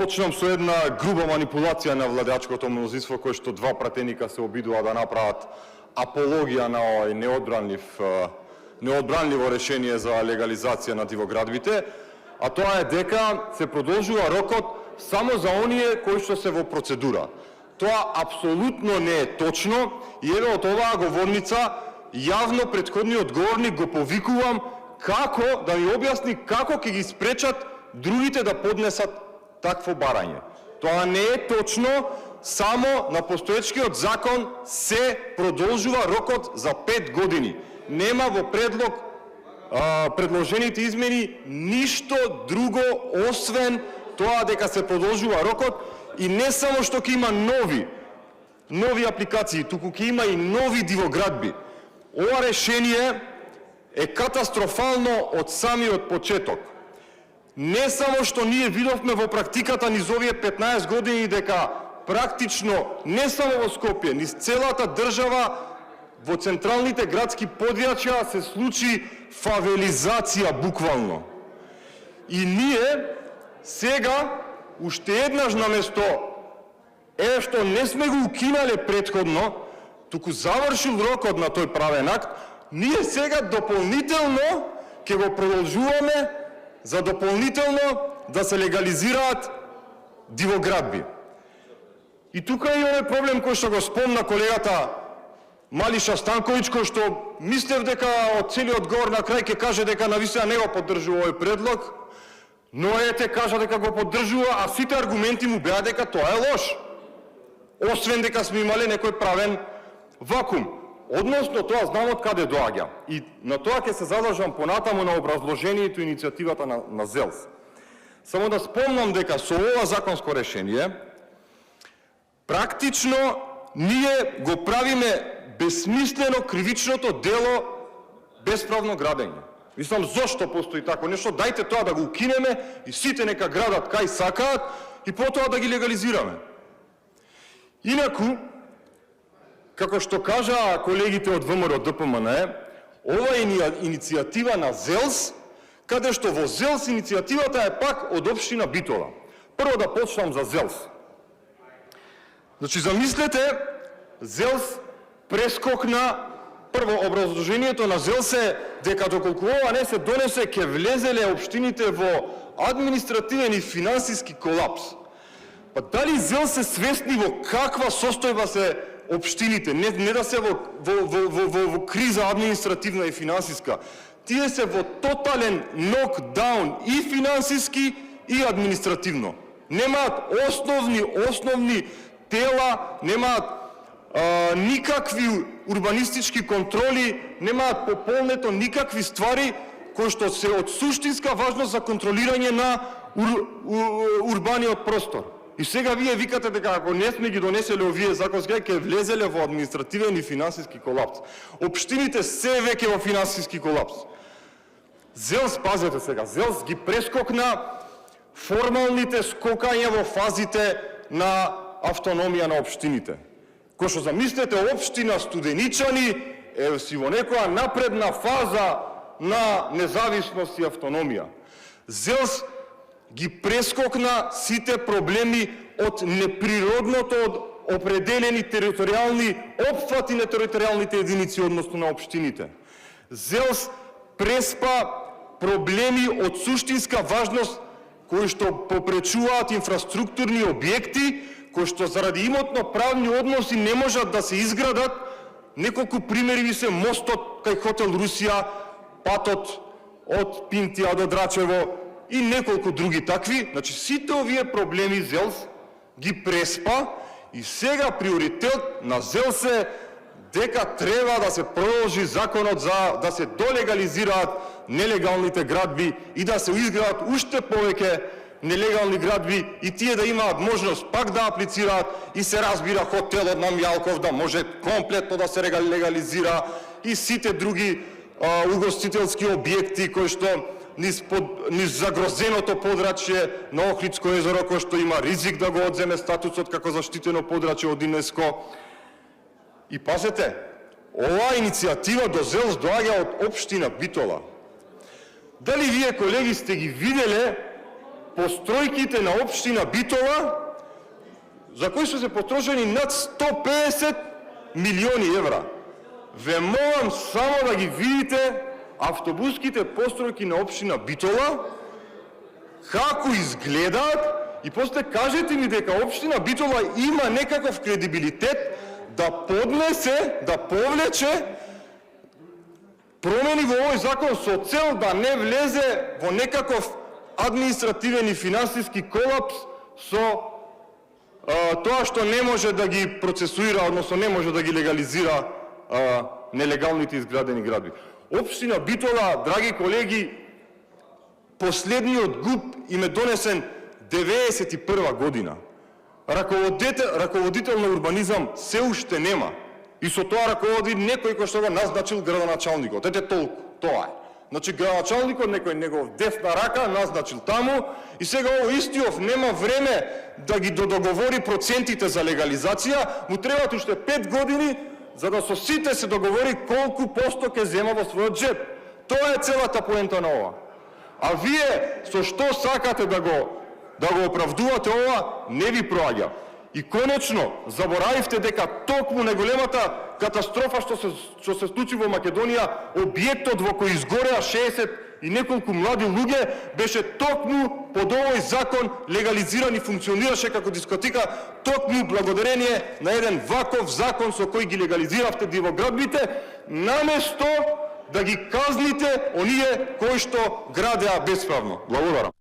почнам со една груба манипулација на владеачкото мнозинство, кој што два пратеника се обидува да направат апологија на овој неодбранливо решение за легализација на дивоградбите, а тоа е дека се продолжува рокот само за оние кои што се во процедура. Тоа апсолутно не е точно и еве од оваа говорница јавно претходниот говорник го повикувам како да ми објасни како ќе ги спречат другите да поднесат такво барање. Тоа не е точно, само на постоечкиот закон се продолжува рокот за 5 години. Нема во предложените измени ништо друго освен тоа дека се продолжува рокот и не само што ќе има нови апликации, туку ќе има и нови дивоградби. Ова решение е катастрофално од самиот почеток. Не само што ние видовме во практиката низ овие 15 години дека практично не само во Скопје, низ целата држава во централните градски подрачја се случи фавелизација буквално. И ние сега уште еднаш наместо што не сме го укинале претходно, туку завршил рокот на тој правен акт, ние сега дополнително ќе го продолжуваме за дополнително да се легализираат дивоградби. И тука е овој проблем кој што го спомна колегата Малиша Станковиќ, кој што мислев дека од целиот говор на крај ќе каже дека навистина не го поддржува овој предлог, но ете кажа дека го поддржува, а сите аргументи му беа дека тоа е лош. Освен дека сме имале некој правен вакуум. Односно, тоа знам од каде доаѓа. И на тоа ќе се задржам понатаму на образложението и иницијативата на ЗЕЛС. Само да спомнам дека со ова законско решение, практично ние го правиме безсмислено кривичното дело бесправно градење. Мислам, зошто постои тако нешто? Дајте тоа да го укинеме и сите нека градат кај сакаат и потоа да ги легализираме. Инаку, како што кажа колегите од ВМРО ДПМН, ова е иницијатива на ЗЕЛС, каде што во ЗЕЛС иницијативата е пак од општина Битола. Прво да почнам за ЗЕЛС. Значи, замислете, ЗЕЛС прескокна, прво образложението на ЗЕЛС е дека доколку ова не се донесе, ќе влезеле општините во административен и финансиски колапс. Па дали ЗЕЛС се свесни во каква состојба се општините, не да се во криза административна и финансиска, тие се во тотален нокдаун и финансиски и административно. Немаат основни тела, немаат никакви урбанистички контроли, немаат пополнето никакви ствари кои што се од суштинска важност за контролирање на урбаниот простор. И сега вие викате дека ако не сме ги донеселе овие законски, ќе влезеле во административен и финансиски колапс. Општините се веќе во финансиски колапс. ЗЕЛС, пазете сега, ЗЕЛС ги прескокна формалните скокања во фазите на автономија на општините. Кој што замислете, општина Студеничани е си во некоја напредна фаза на независност и автономија. ЗЕЛС ги прескокна сите проблеми од неприродното од определени територијални опфати на територијалните единици односно на општините. ЗЕЛС преспа проблеми од суштинска важност кои што попречуваат инфраструктурни објекти, кои што заради имотно-правни односи не можат да се изградат. Неколку примери ви се мостот кај хотел Русија, патот од Пинтија до Драчево и неколку други такви. Значи, сите овие проблеми ЗЕЛС ги преспа и сега приоритет на ЗЕЛС е дека треба да се продолжи законот за да се долегализираат нелегалните градби и да се изградат уште повеќе нелегални градби и тие да имаат можност пак да аплицираат и се разбира хотелот на Мјалков да може комплетно да се легализира и сите други угостителски објекти кои што низ загрозеното подрачје на Охридско езеро, кој што има ризик да го одземе статусот како заштитено подрачје од ЮНЕСКО. И пазете, оваа иницијатива до ЗЕЛС доаѓа од општина Битола. Дали вие, колеги, сте ги виделе постројките на општина Битола, за кои се потрошени над 150 милиони евра. Ве молам само да ги видите автобуските постројки на општина Битола, како изгледаат, и после кажете ми дека општина Битола има некаков кредибилитет да поднесе, да повлече промени во овој закон со цел да не влезе во некаков административен и финансиски колапс со тоа што не може да ги процесуира, односно не може да ги легализира нелегалните изградени градби. Општина Битола, драги колеги, последниот ГУП им е донесен 91 година. Раководител на урбанизам се уште нема. И со тоа раководи некој кој што го назначил градоначалникот. Ете толку, тоа е. Значи градоначалникот, некој негов десна рака назначил таму и сега ово Истиов нема време да ги додоговори процентите за легализација, му требаат уште 5 години за да со сите се договори колку посто ќе зема во својот джеб. Тоа е целата поента на ова. А вие со што сакате да го оправдувате ова, не ви проаѓа. И конечно, заборавивте дека токму најголемата катастрофа што се случи во Македонија, објектот во кој изгореа 60 и неколку млади луѓе, беше токму под овој закон легализиран и функционираше како дискотека, токму благодарение на еден ваков закон со кој ги легализиравте дивоградбите, наместо да ги казните оние кои што градеа бесправно. Благодарам.